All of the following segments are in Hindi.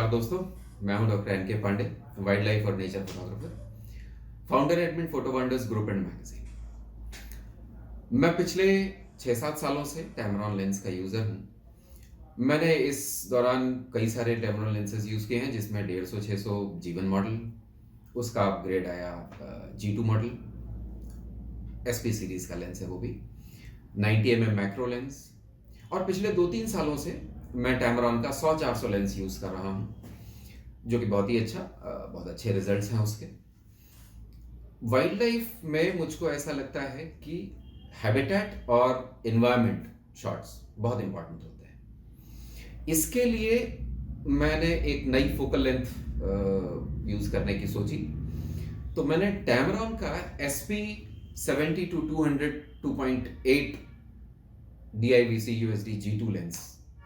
नमस्कार दोस्तों, मैं हूं डॉक्टर एन के पांडे, वाइल्ड लाइफ और nature photographer, founder admin photo wonders group and magazine. मैं पिछले 6-7 सालों से टैमरॉन लेंस का यूज़र हूं। मैंने इस दौरान कई सारे टैमरॉन लेंसेज यूज़ किए हैं, जिसमें 150-600 जीवन मॉडल, उसका अपग्रेड आया G2 मॉडल, SP सीरीज़ का लेंस है वो भी, 90 mm मैक्रो लेंस, और पिछले 2-3 सालों से मैं टैमरॉन का 100-400 लेंस यूज़ कर रहा हूँ, जो कि बहुत ही अच्छा, बहुत अच्छे रिजल्ट्स हैं उसके। वाइल्ड लाइफ में मुझको ऐसा लगता है कि हैबिटेट और इन्वायरमेंट शॉट्स बहुत इंपॉर्टेंट होते हैं। इसके लिए मैंने एक नई फोकल लेंथ यूज़ करने की सोची, तो मैंने टैमरॉन का SP 70-200 2.8 DIVC USD G2 lens,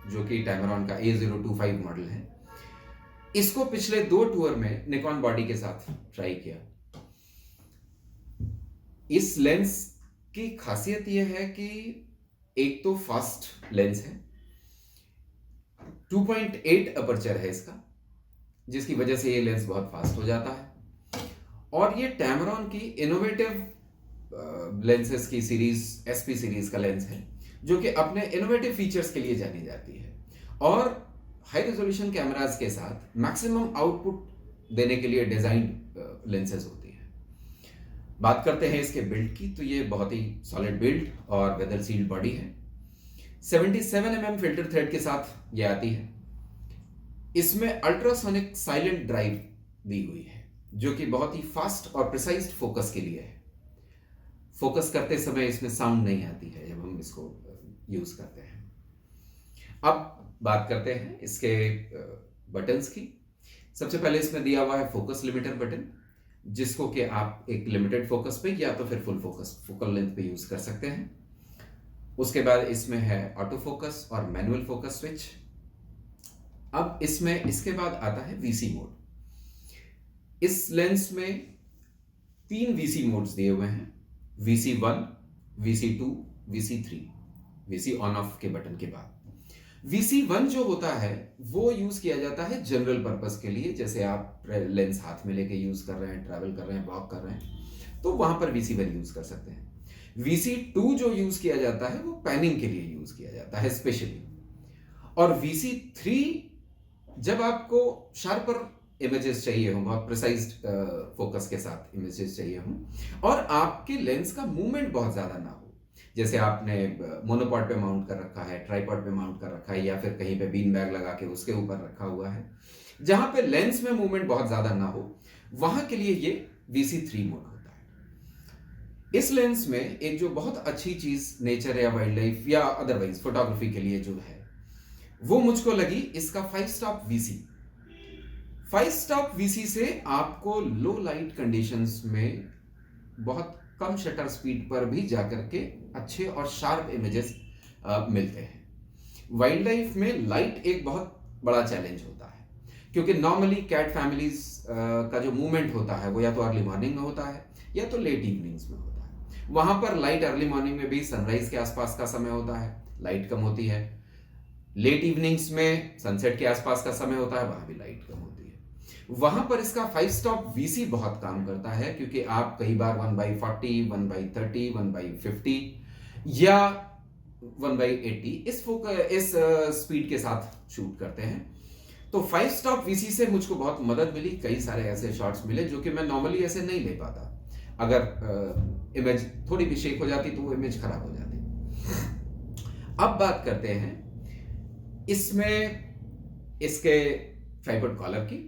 जो कि टैमरॉन का A025 मॉडल है, इसको पिछले 2 टूर में निकॉन बॉडी के साथ ट्राई किया। इस लेंस की खासियत यह है कि एक तो फास्ट लेंस है, 2.8 अपर्चर है इसका, जिसकी वजह से ये लेंस बहुत फास्ट हो जाता है, और ये टैमरॉन की इनोवेटिव लेंसेस की सीरीज SP सीरीज का लेंस है, जो कि अपने इनोवेटिव फीचर्स के लिए जानी जाती है और हाई रेजोल्यूशन कैमराज के साथ मैक्सिमम आउटपुट देने के लिए डिजाइंड लेंसेज होती है। बात करते हैं इसके बिल्ड की, तो ये बहुत ही सॉलिड बिल्ड और वेदर सील्ड बॉडी है। 77 mm फिल्टर थ्रेड के साथ ये आती है। इसमें अल्ट्रासोनिक साइलेंट ड्राइव दी हुई है, जो कि बहुत ही फास्ट और प्रिसाइज फोकस के लिए है। फोकस करते समय इसमें साउंड नहीं आती है जब हम इसको यूज करते हैं। अब बात करते हैं इसके बटन्स की। सबसे पहले इसमें दिया हुआ है फोकस लिमिटर बटन, जिसको कि आप एक लिमिटेड फोकस पे या तो फिर फुल फोकस फोकल लेंथ पे यूज कर सकते हैं। उसके बाद इसमें है ऑटो फोकस और मैनुअल फोकस स्विच। अब इसमें इसके बाद आता है VC मोड। इस लेंस में 3 VC मोड्स दिए हुए हैं, VC1, VC2, VC3, VC on off के बटन के बाद। VC1 जो होता है वो यूज किया जाता है जनरल पर्पस के लिए, जैसे आप लेंस हाथ में लेके यूज कर रहे हैं, ट्रैवल कर रहे हैं, वॉक कर रहे हैं, तो वहां पर VC1 यूज कर सकते हैं। VC2 जो यूज किया जाता है वो पैनिंग के लिए यूज किया जाता है स्पेशली, और VC3 जब आपको शार्पर इमेजेस चाहिए हो, बहुत प्रिसाइज फोकस के साथ इमेजेस चाहिए हो, और आपके लेंस का मूवमेंट बहुत ज्यादा ना हो, जैसे आपने मोनोपॉड पे माउंट कर रखा है, ट्राइपॉड पे माउंट कर रखा है, या फिर कहीं पे बीन बैग लगा के उसके ऊपर रखा हुआ है, जहां पे लेंस में मूवमेंट बहुत ज्यादा ना हो, वहां के लिए ये VC3 मोड होता है। इस लेंस में एक जो बहुत अच्छी चीज नेचर या वाइल्ड लाइफ या अदरवाइज फोटोग्राफी के लिए जो है वो मुझको लगी, इसका 5 स्टॉप VC। 5 स्टॉप VC से आपको लो लाइट कंडीशंस में बहुत कम शटर स्पीड पर भी जाकर के अच्छे और शार्प इमेजेस मिलते हैं। वाइल्ड लाइफ में लाइट एक बहुत बड़ा चैलेंज होता है, क्योंकि नॉर्मली कैट फैमिलीज का जो मूवमेंट होता है वो या तो अर्ली मॉर्निंग में होता है या तो लेट इवनिंग्स में होता है। वहां पर लाइट अर्ली मॉर्निंग में भी सनराइज के आसपास का समय होता है, लाइट कम होती है। लेट इवनिंग्स में सनसेट के आसपास का समय होता है, वहां भी लाइट कम होती है। वहां पर इसका 5 स्टॉप VC बहुत काम करता है, क्योंकि आप कई बार 1/40, 1/30, 1/50 या 1/80 इस स्पीड के साथ शूट करते हैं। तो 5 स्टॉप VC से मुझको बहुत मदद मिली। कई सारे ऐसे शॉट्स मिले जो कि मैं नॉर्मली ऐसे नहीं ले पाता। अगर इमेज थोड़ी भी शेक हो जाती तो वो इमेज खराब हो जाती। अब बात करते हैं इसमें इसके ट्राइपॉड कॉलर की।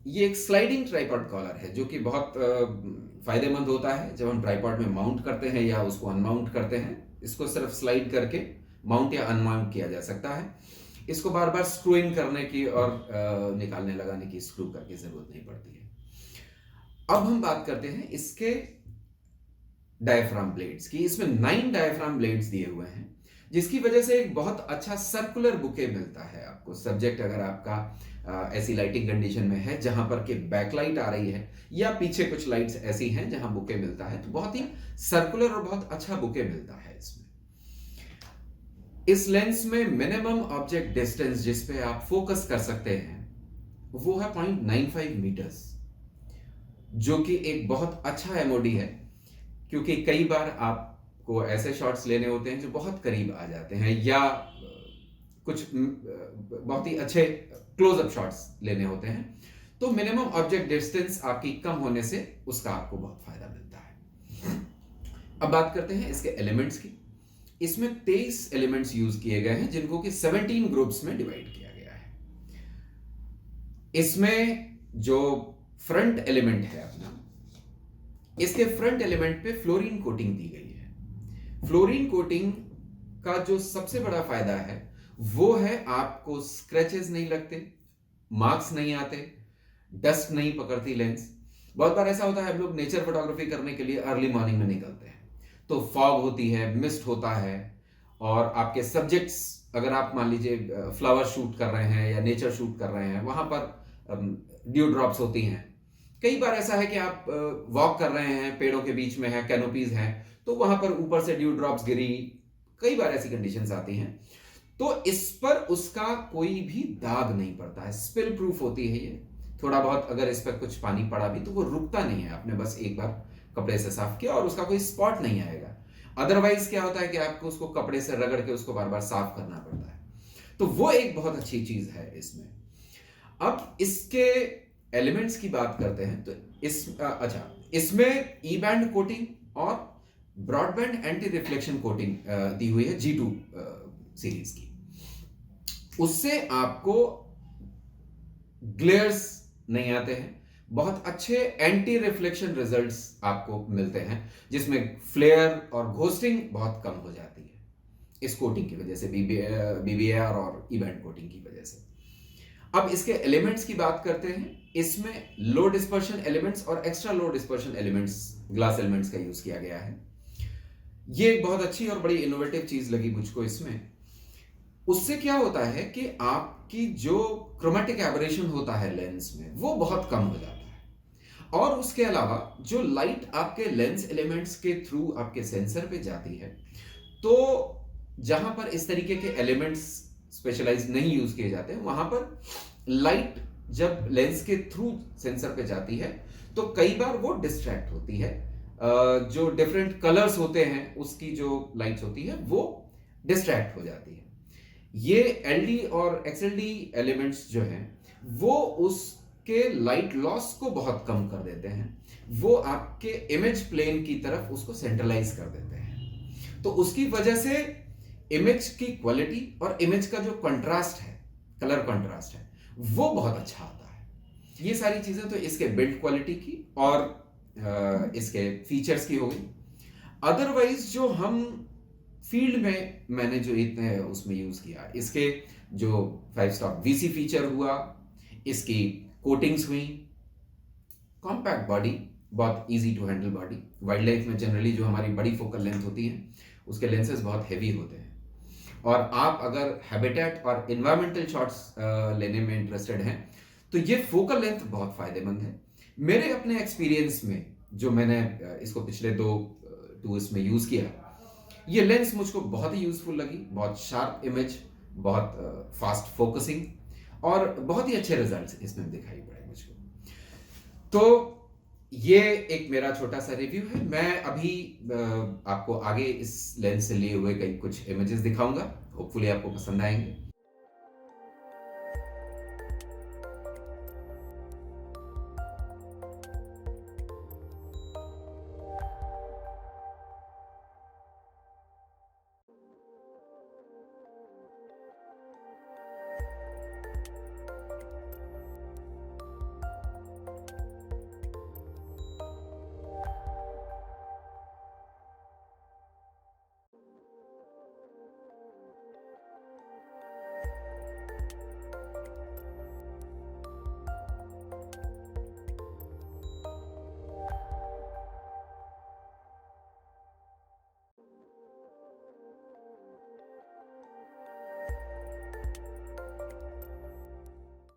ये एक स्लाइडिंग ट्राइपॉड कॉलर है, जो कि बहुत फायदेमंद होता है जब हम ट्राइपॉड में माउंट करते हैं या उसको अनमाउंट करते हैं। इसको सिर्फ स्लाइड करके माउंट या अनमाउंट किया जा सकता है। इसको बार बार स्क्रू इन करने की और निकालने लगाने की स्क्रू करके जरूरत नहीं पड़ती है। अब हम बात करते हैं इसके डायफ्राम ब्लेड्स की। इसमें 9 डायफ्राम ब्लेड्स दिए हुए हैं, जिसकी वजह से एक बहुत अच्छा सर्कुलर बुके मिलता है आपको। सब्जेक्ट अगर आपका ऐसी लाइटिंग कंडीशन में है जहां पर के बैकलाइट आ रही है या पीछे कुछ लाइट्स ऐसी हैं जहां बुके मिलता है, तो बहुत ही सर्कुलर और बहुत अच्छा बुके मिलता है इसमें। इस लेंस में मिनिमम ऑब्जेक्ट डिस्टेंस जिस पे आप फोकस कर सकते हैं वो है 0.95 मीटर्स, जो कि एक बहुत अच्छा एमओडी है, क्योंकि कई बार आपको ऐसे शॉट्स लेने होते हैं जो बहुत करीब आ जाते हैं, या कुछ बहुत ही अच्छे क्लोजअप शॉट्स लेने होते हैं, तो मिनिमम ऑब्जेक्ट डिस्टेंस आपकी कम होने से उसका आपको बहुत फायदा मिलता है। अब बात करते हैं इसके एलिमेंट्स की। इसमें 23 एलिमेंट्स यूज किए गए हैं, जिनको कि 17 ग्रुप्स में डिवाइड किया गया है। इसमें जो फ्रंट एलिमेंट है अपना, इसके फ्रंट एलिमेंट पे फ्लोरीन कोटिंग दी गई है। फ्लोरीन कोटिंग का जो सबसे बड़ा फायदा है वो है आपको स्क्रैचेस नहीं लगते, मार्क्स नहीं आते, डस्ट नहीं पकड़ती लेंस। बहुत बार ऐसा होता है, हम लोग नेचर फोटोग्राफी करने के लिए अर्ली मॉर्निंग में निकलते हैं, तो फॉग होती है, मिस्ट होता है, और आपके सब्जेक्ट्स, अगर आप मान लीजिए फ्लावर शूट कर रहे हैं या नेचर शूट कर रहे हैं, वहां पर ड्यू ड्रॉप्स होती हैं। कई बार ऐसा है कि आप वॉक कर रहे हैं, पेड़ों के बीच में है, कैनोपीज हैं, तो वहां पर ऊपर से ड्यू ड्रॉप्स गिरी, कई बार ऐसी कंडीशंस आती हैं, तो इस पर उसका कोई भी दाग नहीं पड़ता है, स्पिल प्रूफ होती है ये। थोड़ा बहुत अगर इस पर कुछ पानी पड़ा भी तो वो रुकता नहीं है, आपने बस एक बार कपड़े से साफ किया और उसका कोई स्पॉट नहीं आएगा। अदरवाइज क्या होता है कि आपको उसको कपड़े से रगड़ के उसको बार बार साफ करना पड़ता है, तो वो एक बहुत अच्छी चीज है इसमें। अब इसके एलिमेंट्स की बात करते हैं, तो इसमें ई बैंड कोटिंग और ब्रॉडबैंड एंटी रिफ्लेक्शन कोटिंग दी हुई है G2 सीरीज की। उससे आपको ग्लेयर्स नहीं आते हैं, बहुत अच्छे एंटी रिफ्लेक्शन रिजल्ट्स आपको मिलते हैं, जिसमें फ्लेयर और घोस्टिंग बहुत कम हो जाती है इस कोटिंग की वजह से, BBAR और ई बैंड कोटिंग की वजह से। अब इसके एलिमेंट्स की बात करते हैं। इसमें लो डिस्पर्शन एलिमेंट्स और एक्स्ट्रा लो डिस्पर्शन एलिमेंट्स, ग्लास एलिमेंट्स का यूज किया गया है। ये एक बहुत अच्छी और बड़ी इनोवेटिव चीज लगी मुझको इसमें। उससे क्या होता है कि आपकी जो क्रोमेटिक एबरेशन होता है लेंस में, वो बहुत कम हो जाता है, और उसके अलावा जो लाइट आपके लेंस एलिमेंट्स के थ्रू आपके सेंसर पे जाती है, तो जहां पर इस तरीके के एलिमेंट्स स्पेशलाइज नहीं यूज किए जाते हैं, वहां पर लाइट जब लेंस के थ्रू सेंसर पे जाती है तो कई बार वो डिस्ट्रैक्ट होती है। जो डिफरेंट कलर्स होते हैं उसकी जो लाइट्स होती है वो डिस्ट्रैक्ट हो जाती है। ये एलडी और एक्सएलडी एलिमेंट्स जो हैं वो उसके लाइट लॉस को बहुत कम कर देते हैं, वो आपके इमेज प्लेन की तरफ उसको सेंट्रलाइज कर देते हैं, तो उसकी वजह से इमेज की क्वालिटी और इमेज का जो कंट्रास्ट है, कलर कंट्रास्ट है, वो बहुत अच्छा आता है। ये सारी चीजें तो इसके बिल्ड क्वालिटी की और इसके फीचर्स की हो गई। अदरवाइज जो हम फील्ड में मैंने जो इतने उसमें यूज किया, इसके जो 5 स्टॉप VC फीचर हुआ, इसकी कोटिंग्स हुई, कॉम्पैक्ट बॉडी, बहुत easy to handle body. Wild life में जनरली जो हमारी बड़ी फोकल लेंथ होती है उसके लेंसेज बहुत हैवी होते हैं, और आप अगर हैबिटेट और इन्वायरमेंटल शॉट्स लेने में इंटरेस्टेड हैं तो ये फोकल लेंथ बहुत फायदेमंद है। मेरे अपने एक्सपीरियंस में जो मैंने इसको पिछले 2 टूर्स में यूज किया, ये लेंस मुझको बहुत ही यूजफुल लगी, बहुत शार्प इमेज, बहुत फास्ट फोकसिंग, और बहुत ही अच्छे रिजल्ट्स इसमें दिखाई पड़े मुझको। तो ये एक मेरा छोटा सा रिव्यू है। मैं अभी आपको आगे इस लेंस से लिए हुए कई कुछ इमेजेस दिखाऊंगा, होपफुली आपको पसंद आएंगे।